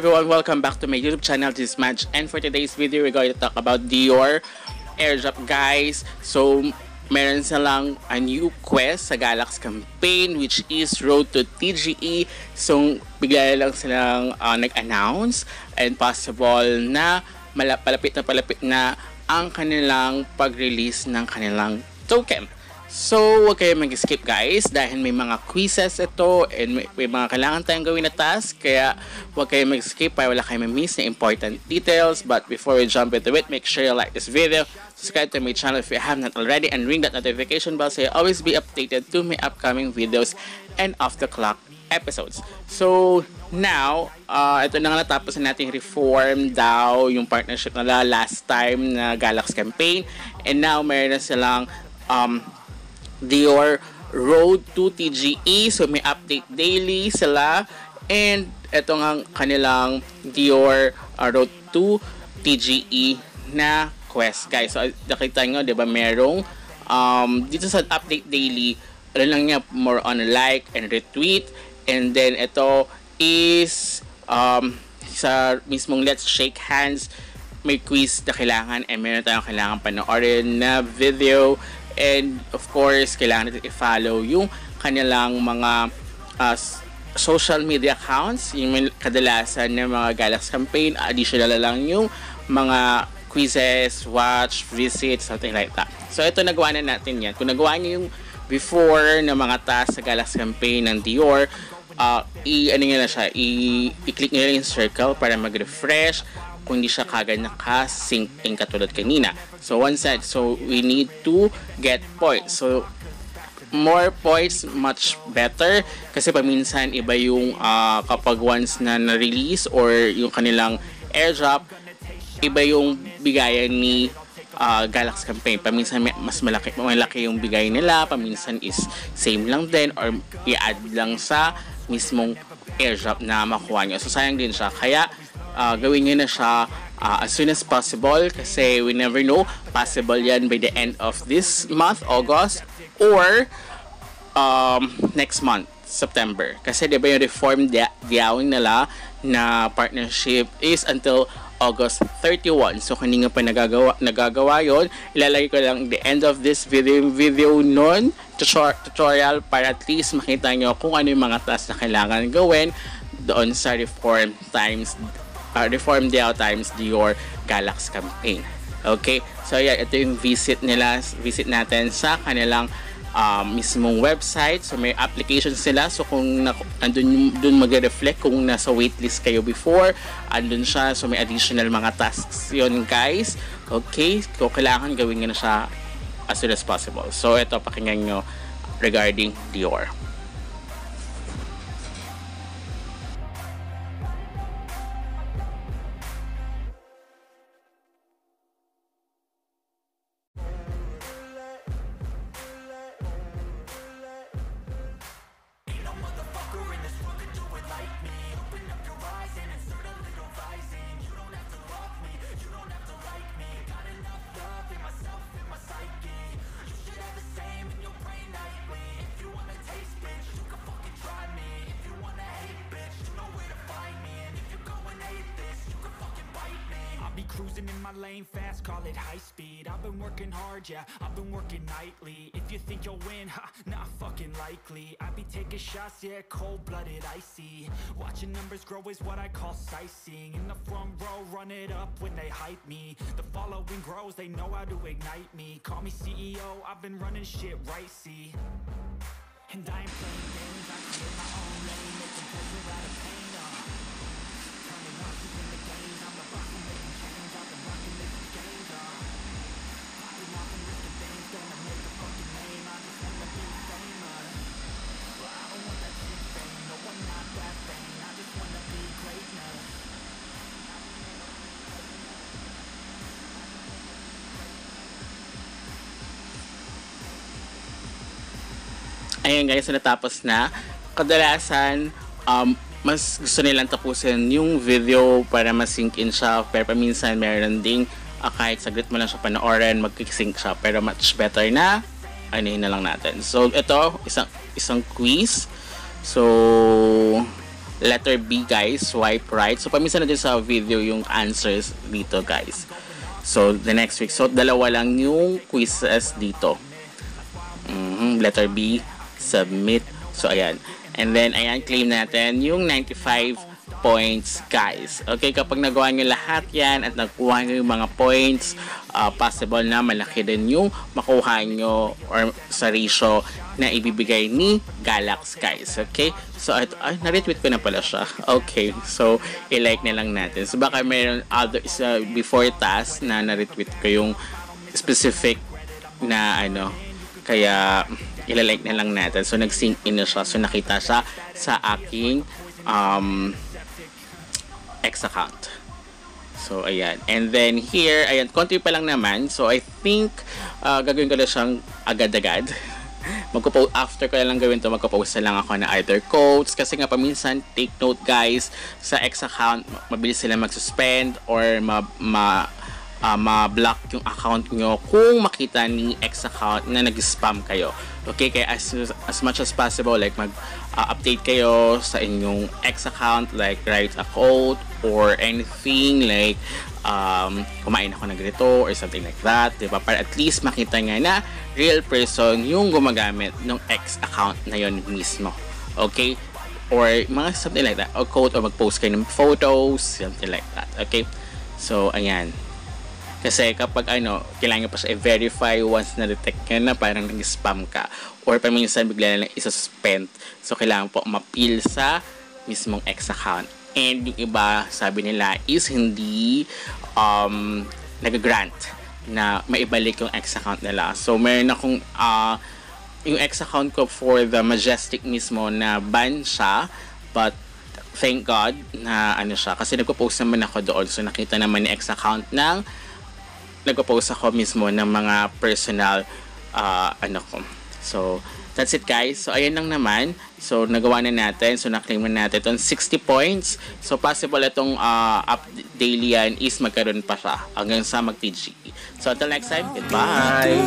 everyone, welcome back to my YouTube channel. This is Madge, and for today's video, we're going to talk about Dior airdrop, guys. So, meron silang a new quest sa Galax campaign, which is Road to TGE. So, bigla lang silang nag-announce and possible na palapit na ang kanilang pag-release ng kanilang token. So, huwag kayo mag-skip, guys, dahil may mga quizzes ito and may mga kailangan tayong gawin na task, kaya huwag kayo mag-skip para wala kayo ma-miss na important details. But before we jump into it, make sure you like this video, subscribe to my channel if you have not already, and ring that notification bell so you always be updated to my upcoming videos and off-the-clock episodes. So, now, ito na nga natapos na natin reform daw yung partnership nila last time na Galax campaign, and now meron na silang Dior Road to TGE. So may update daily sila, and ito nga kanilang Dior Road to TGE na quest, guys. So nakita nyo, diba, merong dito sa update daily, ano lang niya, more on like and retweet, and then ito is sa mismong let's shake hands, may quiz na kailangan, and meron tayong kailangan panoorin na video. And of course, kailangan natin i-follow yung kanilang mga social media accounts, yung kadalasan ng mga Galax campaign. Additional lang yung mga quizzes, watch, visit, something like that. So ito, nagawa na natin yan. Kung nagawa niyo yung before na mga tasks sa Galax campaign ng Dior, i-click nyo yung circle para mag-refresh kung hindi siya kagad naka-sync in katulad kanina. So once that, so we need to get points. So more points, much better, kasi paminsan iba yung kapag once na na-release or yung kanilang airdrop, iba yung bigayan ni Galax campaign. Paminsan mas malaki yung bigay nila, paminsan is same lang din, or i-add lang sa mismong airdrop na makuha nyo. So sayang din siya, kaya gawin nyo na siya as soon as possible, kasi we never know, possible yan by the end of this month, August, or next month, September. Kasi diba yung reform diawing nila na partnership is until August 31. So kung hindi nga pa nagagawa yon, ilalagay ko lang the end of this video nun, tutorial, para at least makita nyo kung ano yung mga tasks na kailangan gawin doon sa reform Diao times Dior Galax campaign. Okay, so yeah, ito yung visit natin sa kanilang mismong website. So may applications sila, so kung andun magre-reflect kung nasa waitlist kayo before, andun siya. So may additional mga tasks yon, guys. Okay, so kailangan gawin nyo na siya as soon as possible. So ito, pakinggan nyo regarding Dior. Cruising in my lane fast, call it high speed. I've been working hard, yeah, I've been working nightly. If you think you'll win, ha, not fucking likely. I be taking shots, yeah, cold-blooded, icy. Watching numbers grow is what I call sightseeing. In the front row, run it up when they hype me. The following grows, they know how to ignite me. Call me CEO, I've been running shit right, see. And I ain't playing games, I create my own lane, making pleasure out of pain, turning losses into gains, I'm the boss, I'm making change, I've been rocking this game, popping off and risking things, gonna make a fucking name, I just wanna be famous, but I don't want that shit fame, no, I'm not that vain, I just wanna be greatness. Ayun, guys, so natapos na. Kadalasan, mas gusto nilang tapusin yung video para ma-sync in siya, pero paminsan meron ding kahit saglit mo lang siya panoorin, mag-sync siya, pero much better na anuhin na lang natin. So ito, isang quiz. So letter B guys, swipe right. So paminsan na din sa video yung answers dito guys. So the next week, so dalawa lang yung quizzes dito. Letter B, submit. So ayan. And then ayan, claim natin yung 95 points guys. Okay, kapag nagawa nyo lahat yan at nakuha nyo yung mga points, possible na malaki din yung makuha nyo or sa ratio na ibibigay ni Galax guys. Okay, so na-retweet ko na pala siya. Okay, so i-like na lang natin. So baka mayroon other before task na na-retweet ko yung specific na ano, kaya ilalike na lang natin. So nag-sync in na siya, so nakita siya sa aking X account. So ayan, and then here, ayan, konti pa lang naman. So I think gagawin ko na siyang agad-agad. After ko na lang gawin to, magpo-post na lang ako na either quotes, kasi nga paminsan, take note guys, sa X account mabilis sila mag-suspend or ma-block yung account nyo kung makita ni X account na nag-spam kayo. Okay, kaya as much as possible, like mag-update kayo sa inyong X account, like write a quote or anything, like kumain ako ng ganito or something like that, diba? Para at least makita nga na real person yung gumagamit ng X account na yon mismo. Okay? Or mga something like that. Or quote, or mag-post kayo ng photos, something like that. Okay? So, ayan. Kasi kapag kailangan pa siya i-verify once na-detect nyo na parang nag-spam ka. Or paminsan bigla na lang isa-suspend. So, kailangan po ma-peel sa mismong X account. And yung iba, sabi nila, is hindi nag-grant na maibalik yung X account nila. So, meron akong yung X account ko for the Majestic mismo na ban siya. But, thank God na siya. Kasi nagpo-post naman ako doon. So, nakita naman ni X account ng nagpo-post ako mismo ng mga personal ko. So, that's it guys. So, ayan lang naman. So, nagawa na natin. So, na-claim na natin itong 60 points. So, possible itong up daily yan is magkaroon pa siya hanggang sa mag-TGE. So, until next time, goodbye!